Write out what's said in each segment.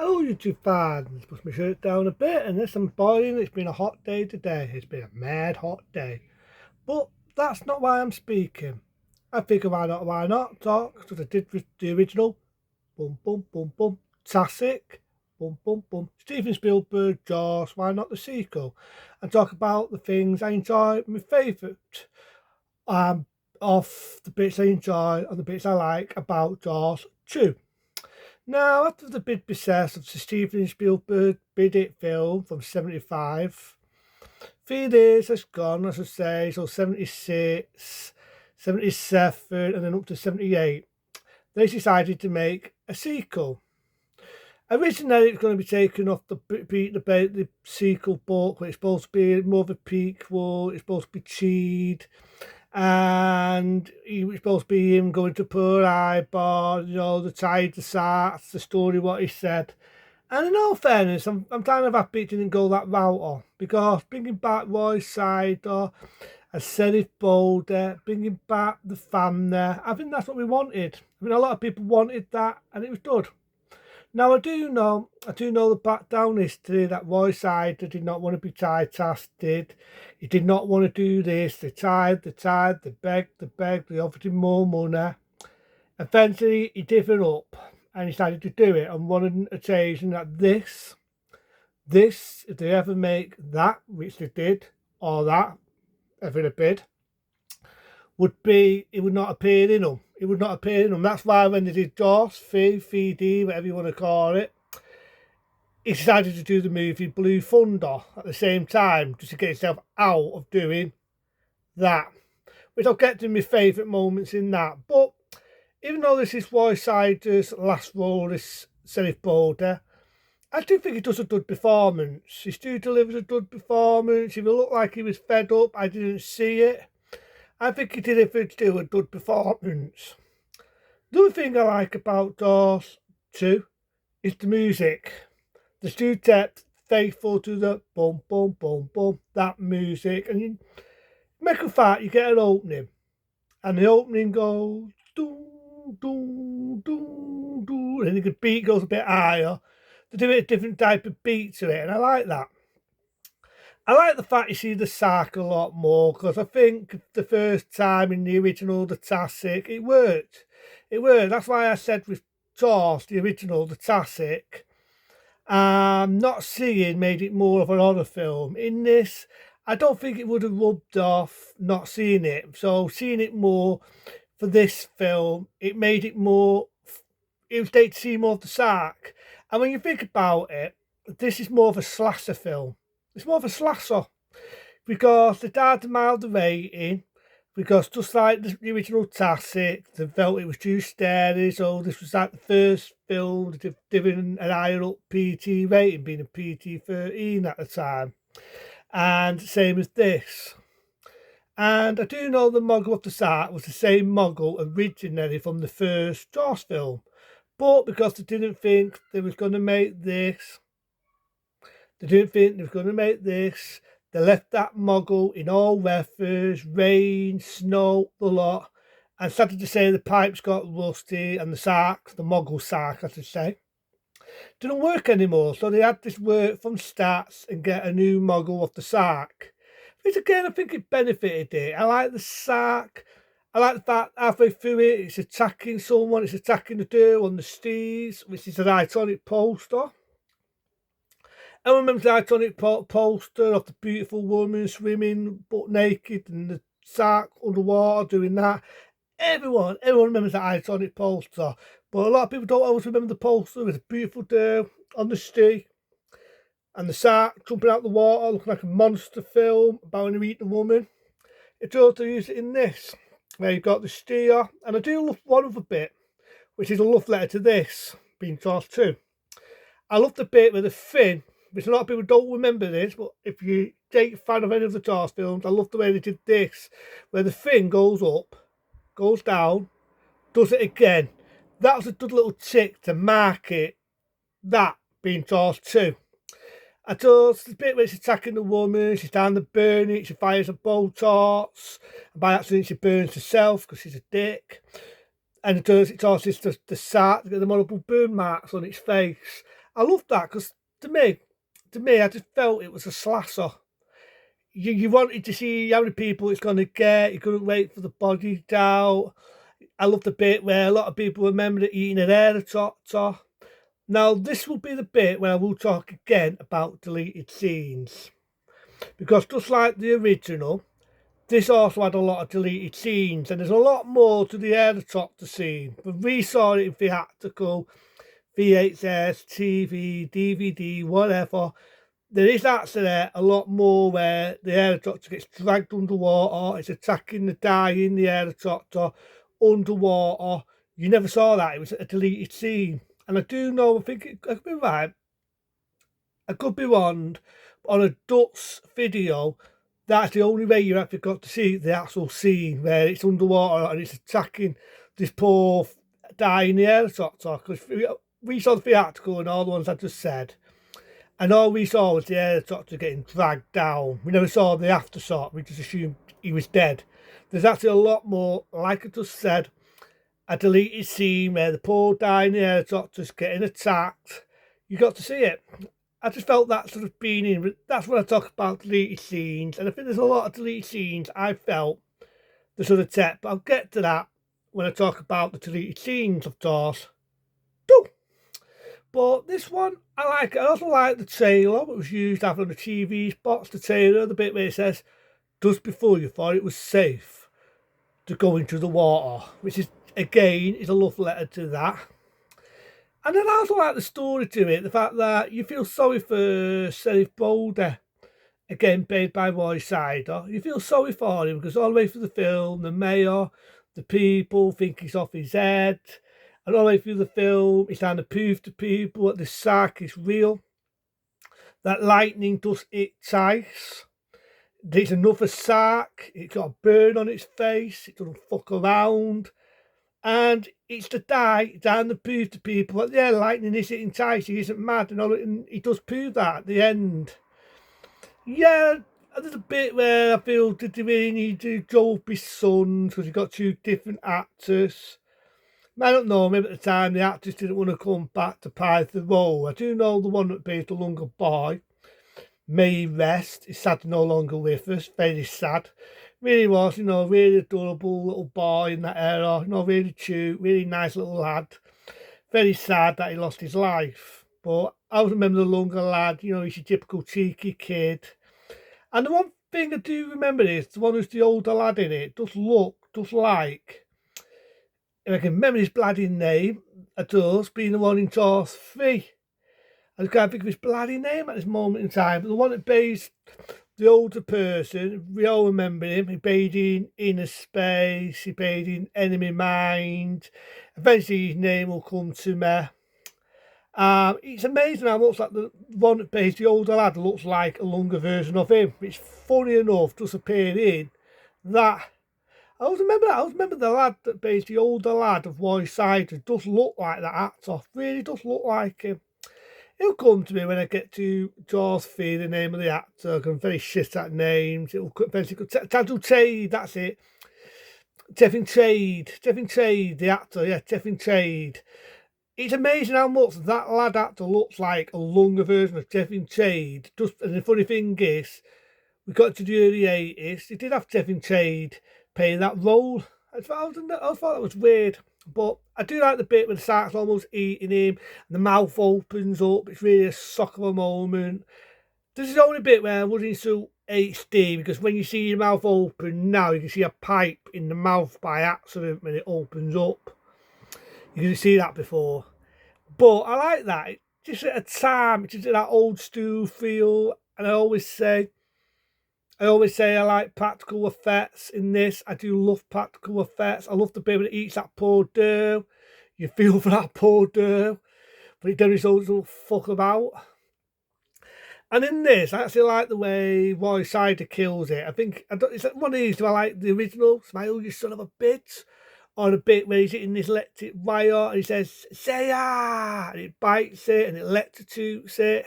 Hello YouTube fans, put my shirt down a bit and this I'm boiling. It's been a hot day today. It's been a mad hot day. But that's not why I'm speaking. I figure why not talk, because I did with the original. Boom boom boom boom. Classic. Boom boom boom. Steven Spielberg, Jaws, why not the sequel? And talk about the things I enjoy, my favourite of the bits I enjoy and the bits I like about Jaws 2. Now, after the big success of the Steven Spielberg Bid It film from 75, 3 years has gone, as I say, so 76, 77, and then up to 78. They decided to make a sequel. Originally, it's going to be taken off the sequel book, where it's supposed to be more of a prequel, it's supposed to be cheat, and he was supposed to be him going to Pearl Harbor, the tide, the SARS, the story, what he said. And in all fairness, I'm kind of happy it didn't go that route on, because bringing back Roy Sider and Sheriff Boulder, bringing back the family, I think that's what we wanted. I mean, a lot of people wanted that, and it was good. Now I do know the backdown history that Roy Sider did not want to be typecasted. He did not want to do this. They begged, they offered him more money. Eventually he given up and he decided to do it on one occasion that this, if they ever make that, which they did, or that, ever a bid, it would not appear in them. It would not appear in them. That's why when they did Jaws 3D, whatever you want to call it, he decided to do the movie Blue Thunder at the same time, just to get himself out of doing that. Which I'll get to my favourite moments in that. But even though this is Roy Sider's last role as Sheriff Boulder, I do think he does a good performance. He still delivers a good performance. If it looked like he was fed up, I didn't see it. I think he delivered still a good performance. The other thing I like about Jaws 2 is the music. The Stu Tep faithful to the boom, boom, boom, boom, that music. And you make a fact, you get an opening. And the opening goes, doo, doo, doo, doo. And the beat goes a bit higher. They do a different type of beat to it. And I like that. I like the fact you see the Sark a lot more, because I think the first time in the original, the classic, it worked. It worked. That's why I said with Jaws, the original, the classic, not seeing made it more of an horror film. In this, I don't think it would have rubbed off not seeing it. So seeing it more for this film, it made it more, it was great to see more of the Sark. And when you think about it, this is more of a slasher film. It's more of a slasher, because they tried to mild the rating, because just like the original classic, they felt it was too scary, so this was like the first film that they've given an higher up PG rating, being a PG-13 at the time, and same as this. And I do know the model of the Sark was the same model originally from the first Jaws film, but because they didn't think they was going to make this, they left that mogul in all weathers, rain, snow, the lot, and started to say the pipes got rusty and the Sark, the mogul Sark, I should say, didn't work anymore. So they had this work from stats and get a new mogul of the Sark. Which again, I think it benefited it. I like the Sark. I like the fact halfway through it, it's attacking someone, it's attacking the girl on the steez, which is an iconic poster. I remember the iconic poster of the beautiful woman swimming butt naked and the Sark underwater doing that. Everyone remembers that iconic poster. But a lot of people don't always remember the poster with a beautiful girl on the sea and the Sark jumping out the water looking like a monster film about an eating woman. It's also used in this, where you've got the steer. And I do love one other bit, which is a love letter to this, being Jaws 2. I love the bit where the fin, which a lot of people don't remember this, but if you take a fan of any of the Jaws films, I love the way they did this, where the fin goes up, goes down, does it again. That was a good little tick to mark it, that being Jaws 2. I chose the bit where she's attacking the woman, she's down the burning, she fires a Botox, and by accident she burns herself because she's a dick. And it turns it's also the Sark to get the multiple burn marks on its face. I love that because to me, I just felt it was a slasher. You wanted to see how many people it's going to get. You couldn't wait for the body out. I love the bit where a lot of people remember it eating an air tractor. Now, this will be the bit where I will talk again about deleted scenes. Because just like the original, this also had a lot of deleted scenes, and there's a lot more to the air tractor scene. But we saw it in theatrical, VHS, TV, DVD, whatever. There is actually a lot more where the helicopter gets dragged underwater, it's attacking the dying in the helicopter underwater. You never saw that, it was a deleted scene. And I do know, I think I could be right, I could be wrong, on a Dutch video, that's the only way you actually got to see the actual scene where it's underwater and it's attacking this poor dying in the helicopter. Because we saw the theatrical and all the ones I just said. And all we saw was the helicopter getting dragged down. We never saw the aftershot. We just assumed he was dead. There's actually a lot more, like I just said, a deleted scene where the poor dying helicopter's getting attacked. You got to see it. I just felt that sort of being in. That's when I talk about deleted scenes. And I think there's a lot of deleted scenes I felt the sort of tech. But I'll get to that when I talk about the deleted scenes, of course. But this one, I like it. I also like the trailer that was used after the TV spots. The trailer, the bit where it says, just before you thought it was safe to go into the water, which is, again, is a love letter to that. And then I also like the story to it, the fact that you feel sorry for Sheriff Boulder, again, played by Roy Scheider. You feel sorry for him because all the way through the film, the mayor, the people think he's off his head. And all the way through the film, he's trying to prove to people that the shark is real, that lightning does hit twice. There's another shark, it's got a burn on its face, it doesn't fuck around. And it's to die, trying to prove to people that, yeah, lightning is hitting twice, he isn't mad, and he does prove that at the end. Yeah, there's a bit where I feel, did they really need to go up his sons, because you've got two different actors. I don't know, maybe at the time the actors didn't want to come back to play the role. I do know the one that plays the younger boy, May Rest, is sad no longer with us, very sad. Really was, really adorable little boy in that era, really cute, really nice little lad. Very sad that he lost his life. But I always remember the younger lad, he's your typical cheeky kid. And the one thing I do remember is the one who's the older lad in it does look just like, if I can remember his bloody name, at us being the one in Jaws 3. I can't think of his bloody name at this moment in time, but the one that plays the older person, we all remember him. He played in Inner Space, he played in Enemy Mine. Eventually his name will come to me. It's amazing how much like the one that plays the older lad looks like a younger version of him. It's funny enough, just appearing that. I always remember the lad that plays the older lad of Roy Scheider does look like that actor. Really does look like him. It'll come to me when I get to Jaws 3, the name of the actor. I'm very shit at names. It'll eventually Tadul Trade, that's it. Tevin Trade, the actor, yeah, Tevin Trade. It's amazing how much that lad actor looks like a younger version of Tevin Trade. And the funny thing is, we got to the early 80s, they did have Tevin Trade playing that role. I thought that was weird. But I do like the bit where the shark's almost eating him, and the mouth opens up. It's really a shock of a moment. This is the only bit where I wasn't so HD, because when you see your mouth open now, you can see a pipe in the mouth by accident when it opens up. You didn't see that before. But I like that. It's just at a time, it's just that old stew feel. And I always say I like practical effects in this. I do love practical effects. I love the bit when it eats that poor doe. You feel for that poor doe. But it doesn't fuck about. And in this, I actually like the way Roy Scheider kills it. It's one of these, do I like the original, Smile, you son of a bitch? Or the bit where he's hitting this electric wire and he says, say ah! And it bites it and it electrocutes it.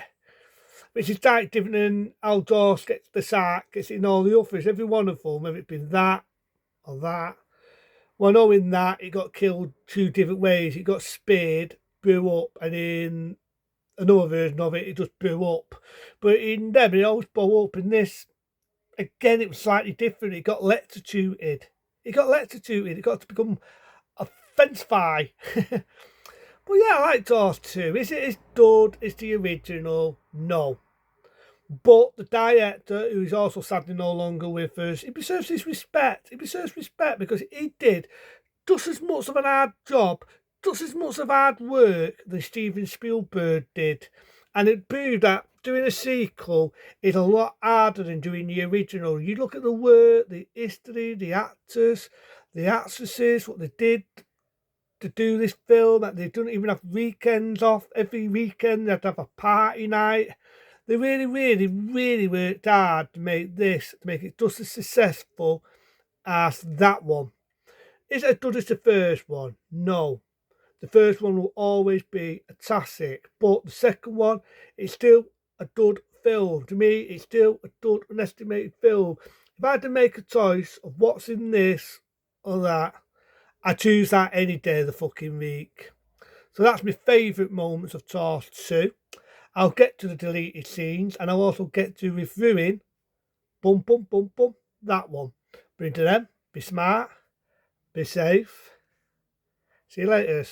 Which is quite different than how Jaws gets the shark, gets it in all the others. Every one of them, whether it been that or that. Well, knowing that, it got killed two different ways. It got speared, blew up, and then another version of it, it just blew up. But in them, it always blew up. In this, again, it was slightly different. It got electrocuted. It got to become a fence-fi. But yeah, I like Jaws 2. Is it as good as the original? No. But the director, who is also sadly no longer with us, he deserves his respect. He deserves respect because he did just as much of an hard job, just as much of hard work than Steven Spielberg did. And it proved that doing a sequel is a lot harder than doing the original. You look at the work, the history, the actors, the actresses, what they did to do this film, that they don't even have weekends off. Every weekend they have to have a party night. They really worked hard to make this, to make it just as successful as that one. Is it as good as the first one? No. The first one will always be a classic, but the second one is still a good film. To me, it's still a good, unestimated film. If I had to make a choice of what's in this or that, I choose that any day of the fucking week. So that's my favourite moments of Jaws 2. I'll get to the deleted scenes and I'll also get to reviewing that one. But until then, be smart, be safe. See you later.